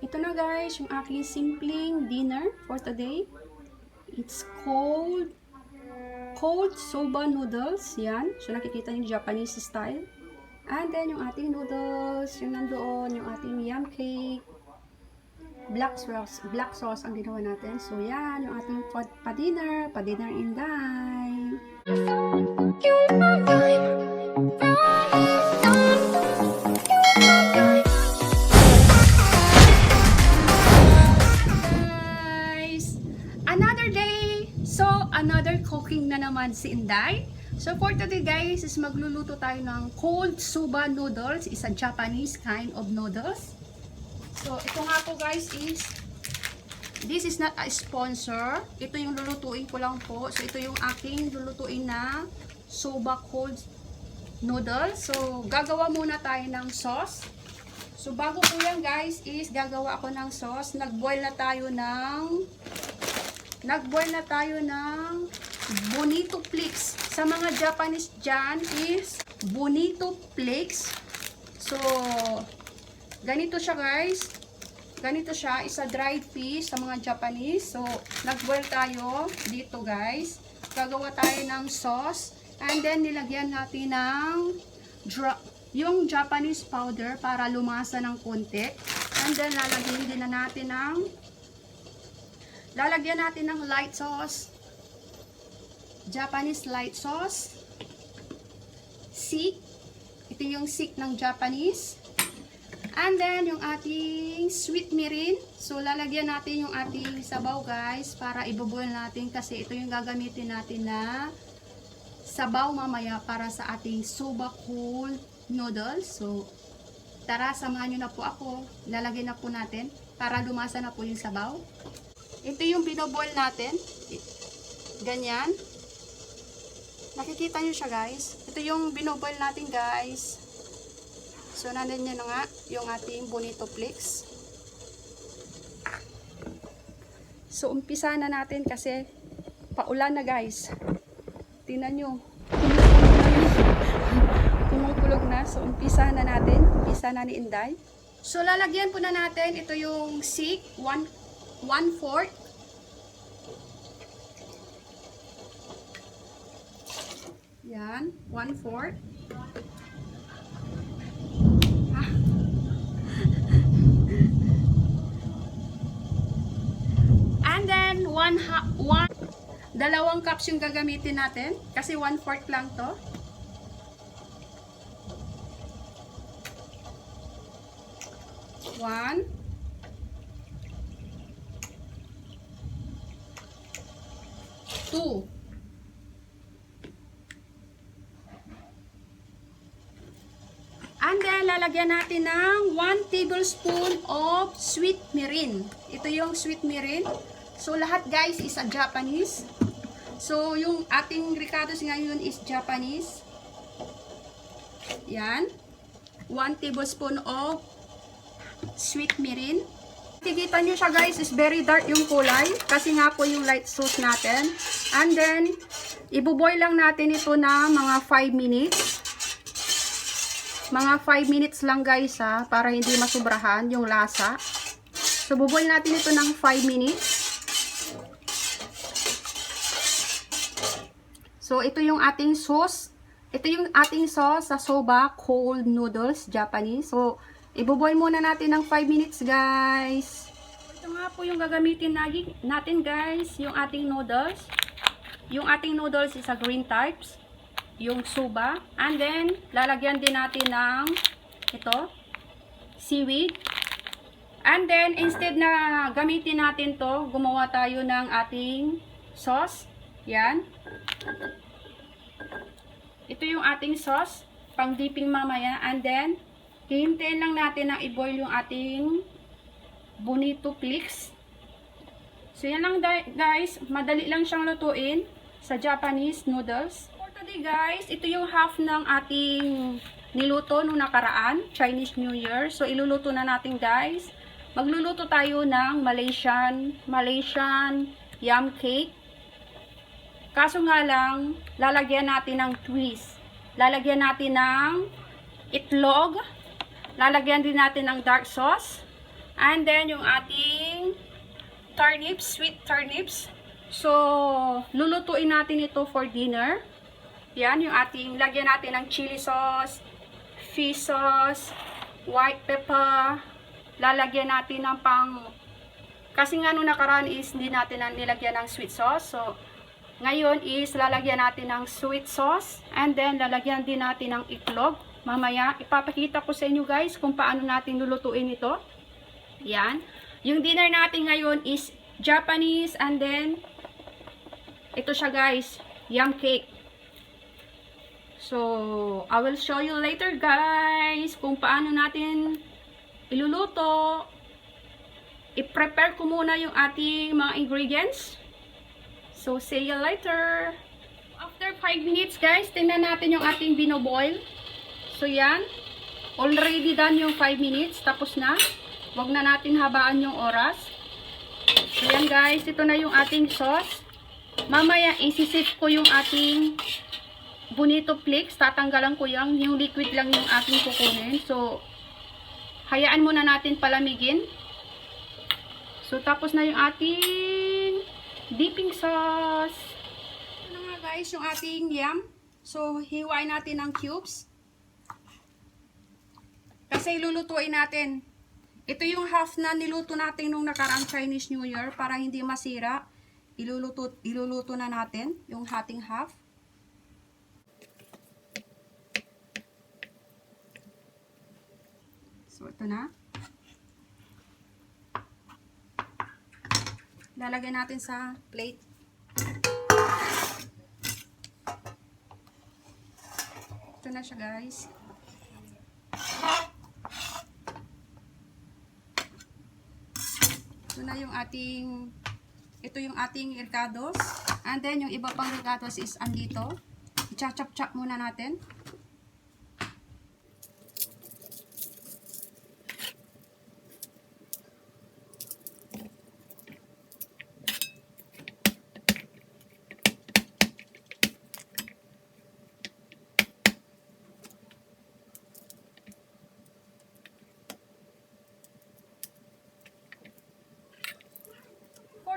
Ito na guys, yung aking simpleng dinner for today. It's cold soba noodles. Yan. So nakikita niyo Japanese style. And then yung ating noodles, yung nandoon, yung ating yam cake. Black sauce ang ginawa natin. So yan, yung ating pa-dinner Inday. Another day! So, another cooking na naman si Inday. So, for today guys, is magluluto tayo ng cold soba noodles. Is a Japanese kind of noodles. So, ito nga po guys is, this is not a sponsor. Ito yung lulutuin ko lang po. So, ito yung aking lulutuin na soba cold noodles. So, gagawa muna tayo ng sauce. So, bago po yan guys is, gagawa ako ng sauce. Nag-boil na tayo ng bonito flakes. Sa mga Japanese dyan is bonito flakes. So, ganito siya guys. Ganito siya. Isa dried fish sa mga Japanese. So, nag-boil tayo dito guys. Gagawa tayo ng sauce. And then, nilagyan natin ng yung Japanese powder para lumasa ng konti. And then, lalagyan natin ng light sauce. Japanese light sauce. Sik. Ito yung sik ng Japanese. And then, yung ating sweet mirin. So, lalagyan natin yung ating sabaw guys para iboboil natin kasi ito yung gagamitin natin na sabaw mamaya para sa ating soba cold noodles. So, tara, samahan nyo na po ako. Lalagyan na po natin para lumasa na po yung sabaw. Ito yung binoboil natin. Ganyan. Nakikita nyo siya guys. Ito yung binoboil natin guys. So, nandun nyo na nga yung ating bonito flakes. So, umpisa na natin kasi paulan na guys. Tingnan nyo. Kumukulog na. So, umpisa na natin. Umpisa na ni Inday. So, lalagyan po na natin. Ito yung sik. 1/4. Yan. 1/4. And then, dalawang cups yung gagamitin natin. Kasi 1/4 lang to. One. 2. And then, lalagyan natin ng 1 tablespoon of sweet mirin. Ito yung sweet mirin. So, lahat guys is a Japanese. So, yung ating ricados ngayon is Japanese. Yan. 1 tablespoon of sweet mirin. Nakikita nyo siya guys, is very dark yung kulay. Kasi nga po yung light sauce natin. And then, ibuboil lang natin ito na mga 5 minutes. Mga 5 minutes lang guys ha, para hindi masubrahan yung lasa. So, buboil natin ito ng 5 minutes. So, ito yung ating sauce. Ito yung ating sauce sa soba cold noodles Japanese. So, ibuboil muna natin ng 5 minutes guys. Ito nga po yung gagamitin natin guys, yung ating noodles. Yung ating noodles is a green types. Yung soba. And then, lalagyan din natin ng ito, seaweed. And then, instead na gamitin natin to, gumawa tayo ng ating sauce. Yan. Ito yung ating sauce, pang dipping mamaya. And then, hihintayin lang natin na i-boil yung ating bonito flakes. So, yan lang guys. Madali lang siyang lutuin sa Japanese noodles. For today guys, ito yung half ng ating niluto nung nakaraan, Chinese New Year. So, iluluto na natin guys. Magluluto tayo ng Malaysian yam cake. Kaso nga lang, lalagyan natin ng twist. Lalagyan natin ng itlog. Lalagyan din natin ng dark sauce. And then, yung ating turnips, sweet turnips. So, lulutuin natin ito for dinner. Yan, yung ating, lagyan natin ng chili sauce, fish sauce, white pepper. Lalagyan natin ng kasi nga nung nakaraan is hindi natin nilagyan ng sweet sauce. So, ngayon is lalagyan natin ng sweet sauce. And then, lalagyan din natin ng itlog. Mamaya, ipapakita ko sa inyo guys kung paano natin lulutuin ito. Yan. Yung dinner natin ngayon is Japanese. And then, ito siya guys, yum cake. So, I will show you later guys kung paano natin iluluto. I-prepare ko muna yung ating mga ingredients. So, see you later. After 5 minutes guys, tingnan natin yung ating binoboil. So, yan. Already done yung 5 minutes. Tapos na. Huwag na natin habaan yung oras. So, yan guys. Ito na yung ating sauce. Mamaya, isisip ko yung ating bonito flakes. Tatanggalan ko yung liquid lang yung ating kukunin. So, hayaan muna natin palamigin. So, tapos na yung ating dipping sauce. Ito na nga guys, yung ating yam. So, hiwain natin ng cubes. Kasi lulutuin natin. Ito yung half na niluto natin nung nakaraang Chinese New Year para hindi masira. Iluluto na natin yung hating half. So, ito na. Lalagyan natin sa plate. Ito na siya guys. Ito na yung ating, ito yung ating ricados. And then yung iba pang ricados is andito. I-chop-chop muna natin.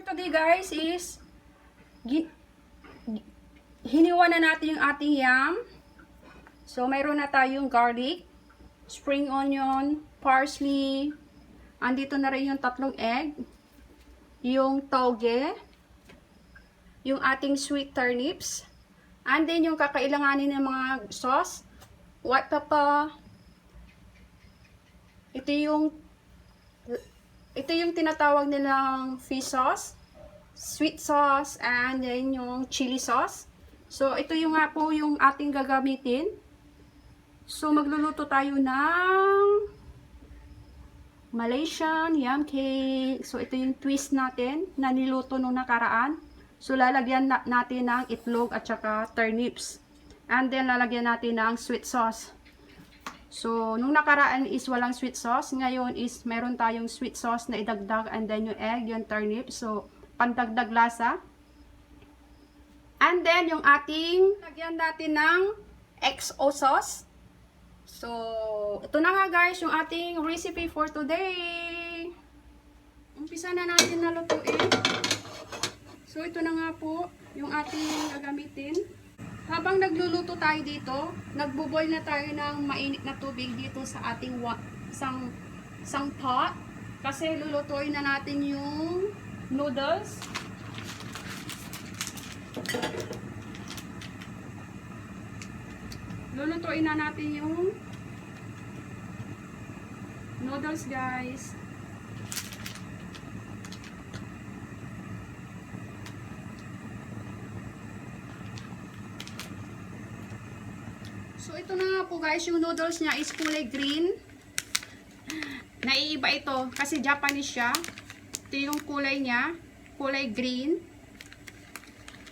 Today guys is hiniwa na natin yung ating yam. So mayroon na tayong garlic, spring onion, parsley, andito na rin yung 3 egg, yung toge, yung ating sweet turnips, and then yung kakailanganin ng mga sauce, white pepper, ito yung tinatawag nilang fish sauce, sweet sauce, and then yung chili sauce. So, ito yung nga po yung ating gagamitin. So, magluluto tayo ng Malaysian yum cake. So, ito yung twist natin na niluto nung nakaraan. So, lalagyan natin ng itlog at saka turnips. And then, lalagyan natin ng sweet sauce. So, nung nakaraan is walang sweet sauce. Ngayon is meron tayong sweet sauce na idagdag, and then yung egg, yung turnip. So, pandagdag lasa. And then, yung ating, lagyan natin ng XO sauce. So, ito na nga guys, yung ating recipe for today. Umpisa na natin na lutuin. So, ito na nga po, yung ating gagamitin. Habang nagluluto tayo dito, nagbo-boil na tayo ng mainit na tubig dito sa ating isang pot. Kasi lulutuin na natin yung noodles. Lulutuin na natin yung noodles guys. So, ito na nga po guys, yung noodles niya is kulay green. Naiiba ito kasi Japanese siya. Ito yung kulay niya, kulay green.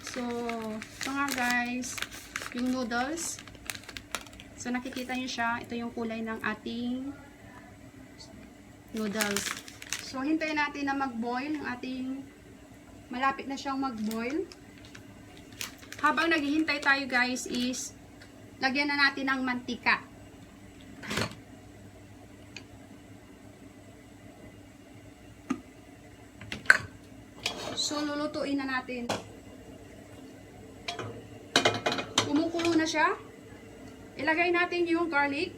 So, ito nga guys, yung noodles. So, nakikita niyo siya, ito yung kulay ng ating noodles. So, hintayin natin na mag-boil yung ating, malapit na siyang mag-boil. Habang naghihintay tayo guys is, lagyan na natin ng mantika. So, lulutuin na natin. Kumukulo na siya. Ilagay natin yung garlic.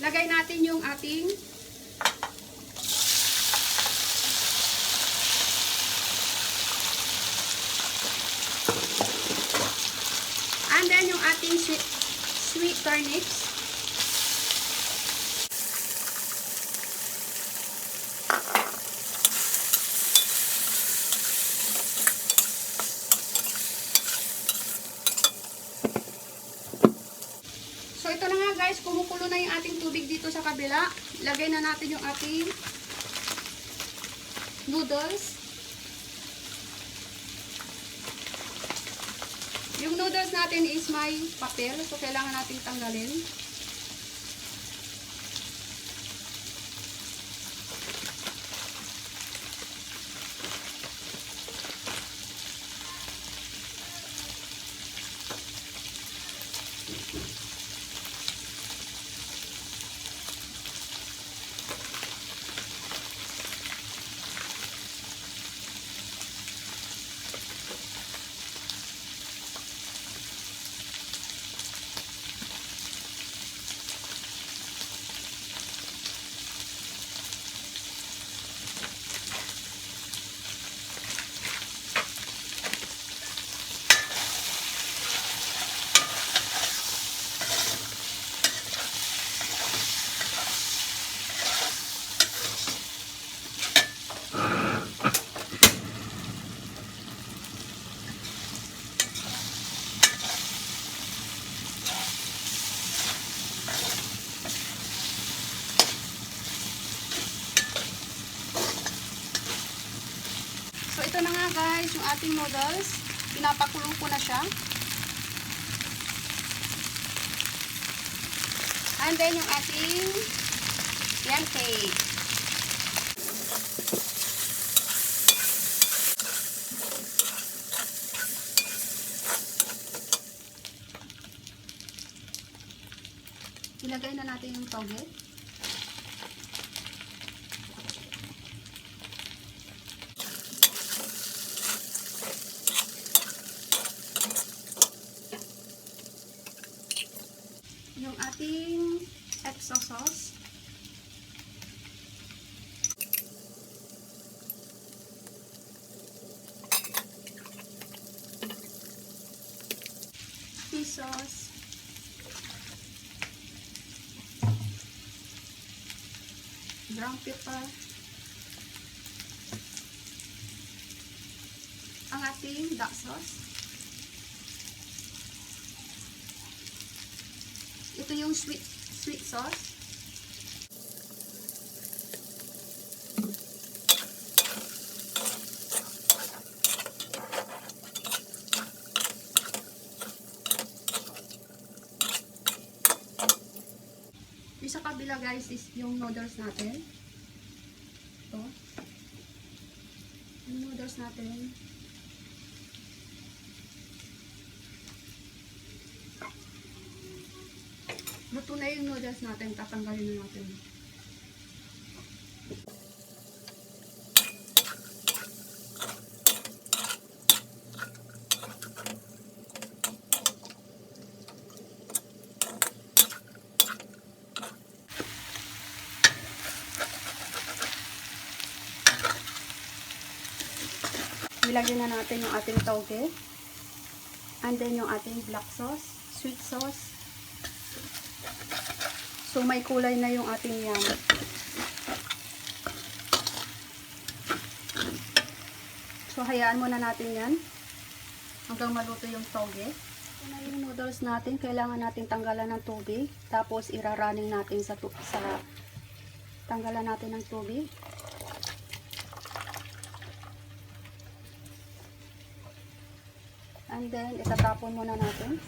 Lagay natin yung ating and then yung ating sweet turnips. So ito na nga guys, kumukulo na yung ating tubig dito sa kabila. Lagay na natin yung ating noodles. Yung noodles natin is may papel, so kailangan natin tanggalin. So ito na nga guys, yung ating noodles. Pinapakulo ko na siya. And then yung ating yam cake. Ilagay na natin yung toge. Yung ating especial sauce. Fish sauce. Brown pepper. Ang ating duck sauce. Ito yung sweet sauce. Yung sa kabila guys is yung noodles natin. Ito. Yung noodles natin. Luto na yung noodles natin, tatanggalin na natin. Ilagyan na natin yung ating toge. And then yung ating black sauce, sweet sauce. So may kulay na yung ating yam. So hayaan muna natin yan hanggang maluto yung toge. Ito na yung noodles natin, kailangan natin tanggalan ng tubig. Tapos iraraning natin sa tanggalan natin ng tubig. And then itatapon muna natin.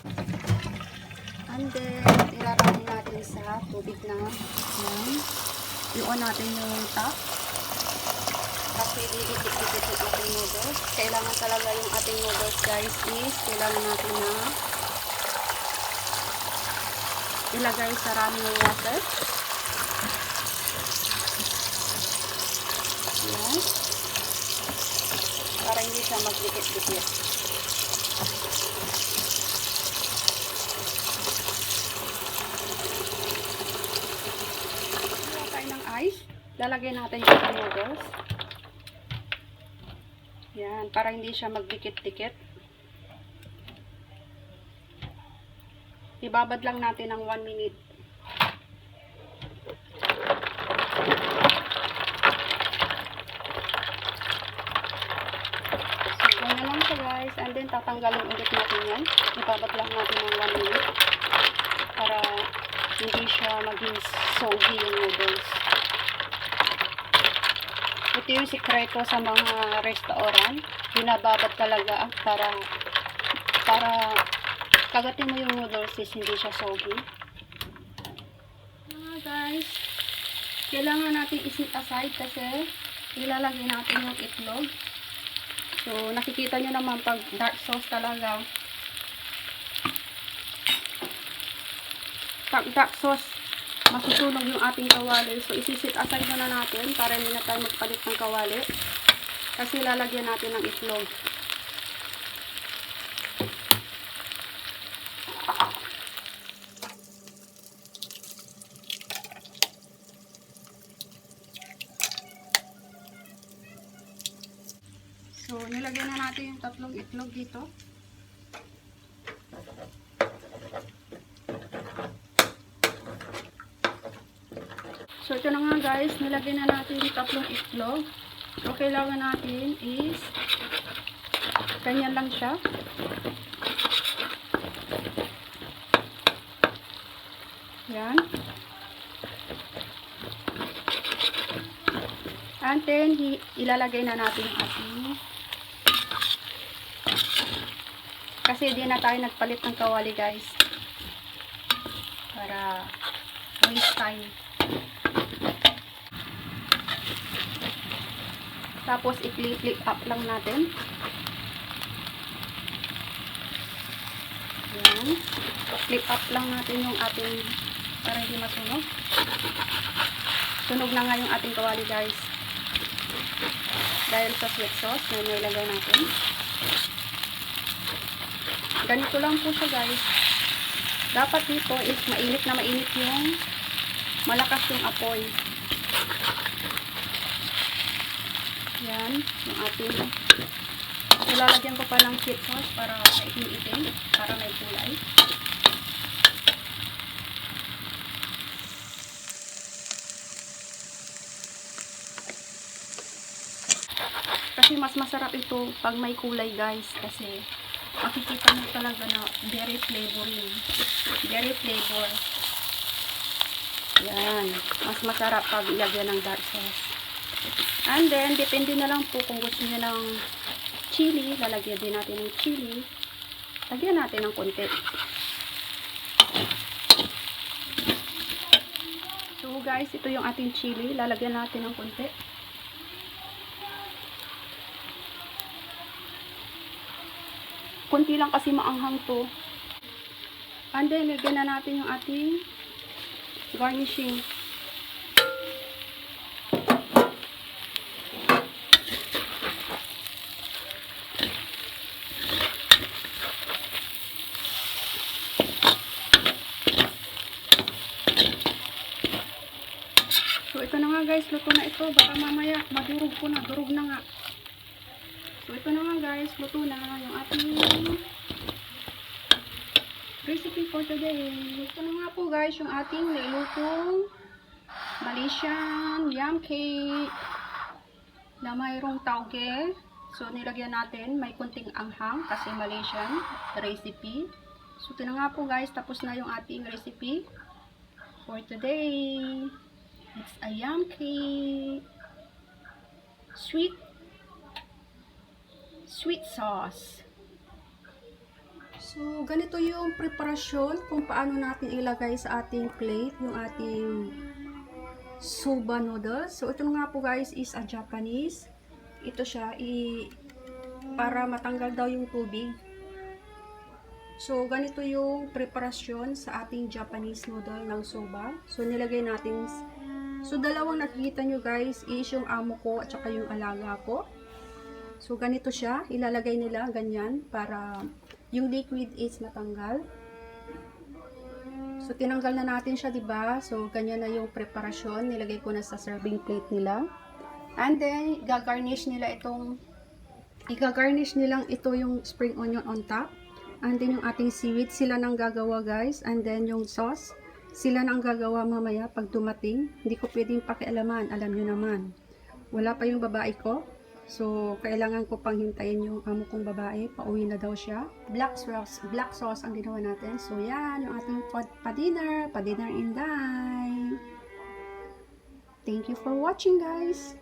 And then, ilaranin natin sa tubig na yan. I-on natin yung top. Kasi didikit-dikit yung ating noodles. Kailangan talaga yung ating noodles guys is kailangan natin na ilagay sa running water. Yan. Para hindi siya magdikit-dikit. Lagyan tayo ng ice. Lalagyan natin yung noodles. Yan. Para hindi siya magdikit-dikit. Ibabad lang natin ng 1 minute. Guys, and then tatanggalin ulit natin yan. Ibabad lang natin ng 1 minute para hindi siya maging soggy yung noodles. Ito yung sikreto sa mga restaurant. Binababad talaga para kagatin mo yung noodles is hindi siya soggy. Guys, kailangan natin i-set aside kasi ilalagay natin yung itlog. So, nakikita nyo naman pag dark sauce talaga. Pag dark sauce, masusunog yung ating kawali. So, isi-set aside na natin para hindi na tayo magpalit ng kawali. Kasi lalagyan natin ng itlog. So, nilagyan na natin yung 3 itlog dito. So, ito na nga guys, nilagyan na natin yung 3 itlog. So, kailangan natin is ganyan lang siya. Yan. And then, ilalagay na natin yung ating kasi di na tayo nagpalit ng kawali guys para waste time. Tapos i-flip up lang natin. Yan. Flip up lang natin yung ating para hindi masunog. Sunog na nga yung ating kawali guys dahil sa sweet sauce na nilagay natin. Ganito lang po siya guys. Dapat dito is mainit na mainit yung malakas yung apoy. Yan, yung ating ilalagyan ko pa ng sweet sauce para itim-itim, para may kulay. Kasi mas masarap ito pag may kulay guys, kasi makikita mo talaga na very flavoring. Very flavor. Yan. Mas masarap pag ilagyan ng dark sauce. And then, depende na lang po kung gusto niyo ng chili. Lalagyan din natin ng chili. Lagyan natin ng konti. So guys, ito yung ating chili. Lalagyan natin ng konti. Konti lang kasi maanghang to. And then, lagyan na natin yung ating garnishing. So, ito na nga guys. Luto na ito. Baka mamaya madurog ko na. Durog na nga. So, ito na nga guys. Luto na yung ating recipe for today. Ito na nga po guys yung ating nilutong Malaysian yam cake na mayroong tauge. So, nilagyan natin. May kunting anghang kasi Malaysian recipe. So, ito na nga po guys. Tapos na yung ating recipe for today. It's a yam cake. Sweet sauce. So, ganito yung preparasyon kung paano natin ilagay sa ating plate yung ating soba noodles. So, ito nga po guys is a Japanese. Ito siya para matanggal daw yung tubig. So, ganito yung preparasyon sa ating Japanese noodle ng soba. So, nilagay natin. So, dalawang nakikita nyo guys is yung amo ko at saka yung alaga ko. So, ganito siya. Ilalagay nila ganyan para yung liquid is matanggal. So, tinanggal na natin siya, diba? So, ganyan na yung preparasyon. Nilagay ko na sa serving plate nila. And then, gagarnish nilang ito yung spring onion on top. And then, yung ating seaweed, sila nang gagawa, guys. And then, yung sauce, sila nang gagawa mamaya pag dumating. Hindi ko pwedeng pakialaman. Alam nyo naman. Wala pa yung babae ko. So, kailangan ko pang hintayin yung amo kong babae. Pauwi na daw siya. Black sauce ang ginawa natin. So, yan. Yung ating pa-dinner. Pa-dinner Inday. Thank you for watching, guys.